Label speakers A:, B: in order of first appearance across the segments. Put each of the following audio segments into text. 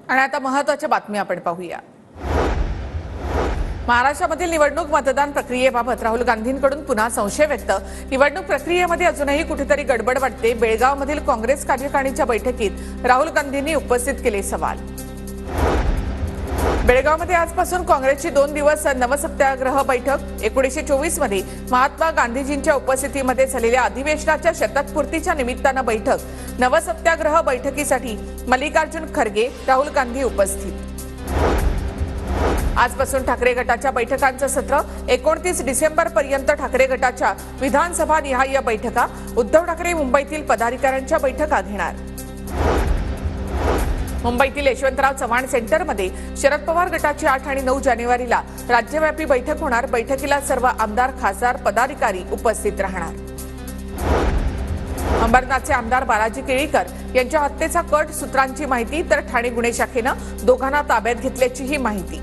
A: आणि आता महत्त्वाच्या बातम्या आपण पाहूया। महाराष्ट्रामधील निवडणूक मतदान प्रक्रियेबाबत राहुल गांधींकडून पुन्हा संशय व्यक्त। निवडणूक प्रक्रियेमध्ये अजूनही कुठेतरी गडबड वाटते। बेळगावमधील काँग्रेस कार्यकारिणीच्या बैठकीत राहुल गांधींनी उपस्थित केले सवाल। बेळगावमध्ये आजपासून काँग्रेसची 2 दिवस नवसत्याग्रह बैठक। 1924 मध्ये महात्मा गांधीजींच्या उपस्थितीमध्ये झालेल्या अधिवेशनाच्या शतकपूर्तीच्या निमित्तानं बैठक। नवसत्याग्रह बैठकीसाठी मल्लिकार्जुन खरगे, राहुल गांधी उपस्थित। आजपासून ठाकरे गटाच्या बैठकांचं सत्र। 29 डिसेंबर पर्यंत ठाकरे गटाच्या विधानसभा निहाय बैठका। उद्धव ठाकरे मुंबईतील पदाधिकाऱ्यांच्या बैठका घेणार। मुंबईतील यशवंतराव चव्हाण सेंटरमध्ये शरद पवार गटाची 8 आणि 9 जानेवारीला राज्यव्यापी बैठक होणार। बैठकीला सर्व आमदार, खासदार, पदाधिकारी उपस्थित राहणार। अंबरनाथचे आमदार बालाजी केळीकर यांच्या हत्येचा कट सूत्रांची माहिती, तर ठाणे गुन्हे शाखेनं दोघांना ताब्यात घेतल्याचीही माहिती।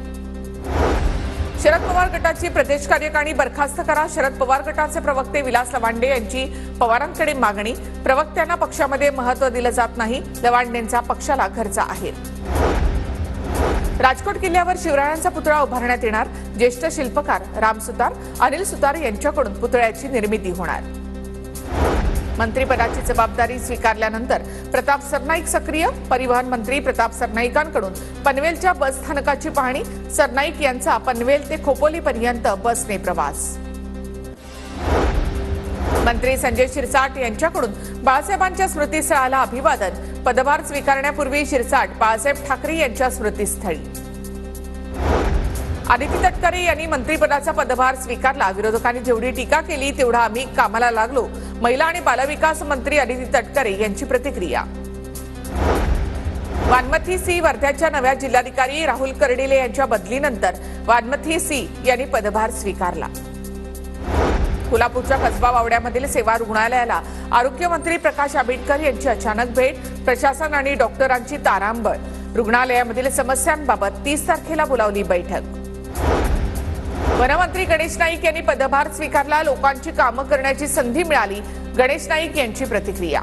A: शरद पवार गटाची प्रदेश कार्यकारिणी बरखास्त करा। शरद पवार गटाचे प्रवक्ते विलास लवांडे यांची पवारांकडे मागणी। प्रवक्त्यांना पक्षामध्ये महत्त्व दिलं जात नाही। लवांडेंचा पक्षाला घरचा आहे। राजकोट किल्ल्यावर शिवरायांचा पुतळा उभारण्यात येणार। ज्येष्ठ शिल्पकार राम सुतार, अनिल सुतार यांच्याकडून पुतळ्याची निर्मिती होणार। मंत्रिपदाची जबाबदारी स्वीकारल्यानंतर प्रताप सरनाईक सक्रिय। परिवहन मंत्री प्रताप सरनाईकांकडून पनवेलच्या बस स्थानकाची पाहणी। सरनाईक यांचा पनवेल ते खोपोलीपर्यंत बसने प्रवास। मंत्री संजय शिरसाट यांच्याकडून बाळासाहेबांच्या स्मृतीस्थळाला अभिवादन। पदभार स्वीकारण्यापूर्वी शिरसाट बाळासाहेब ठाकरे यांच्या स्मृतीस्थळी। आदिती तटकरे यांनी मंत्रिपदाचा पदभार स्वीकारला। विरोधकांनी जेवढी टीका केली तेवढा आम्ही कामाला लागलो। महिला आणि बालविकास मंत्री आदिती तटकरे यांची प्रतिक्रिया। वानमथी सी वर्ध्याच्या नव्या जिल्हाधिकारी राहुल कर्डिले यांच्या बदलीनंतर वानमथी सी यांनी पदभार स्वीकारला। कोल्हापूरच्या कसबा वावड्यामधील सेवा रुग्णालयाला आरोग्यमंत्री प्रकाश आंबेडकर यांची अचानक भेट। प्रशासन आणि डॉक्टरांची तारांबळ। रुग्णालयामधील समस्यांबाबत 30 तारखेला बोलावली बैठक। वनमंत्री गणेश नाईक यांनी पदभार स्वीकारला। लोकांची कामं करण्याची संधी मिळाली, गणेश नाईक यांची प्रतिक्रिया।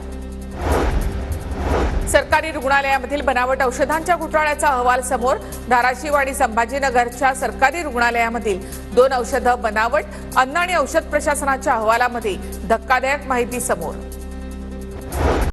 A: सरकारी रुग्णालयामधील बनावट औषधांच्या घोटाळ्याचा अहवाल समोर। धाराशिव आणि संभाजीनगरच्या सरकारी रुग्णालयामधील 2 औषधं बनावट। अन्न आणि औषध प्रशासनाच्या अहवालामध्ये धक्कादायक माहिती समोर।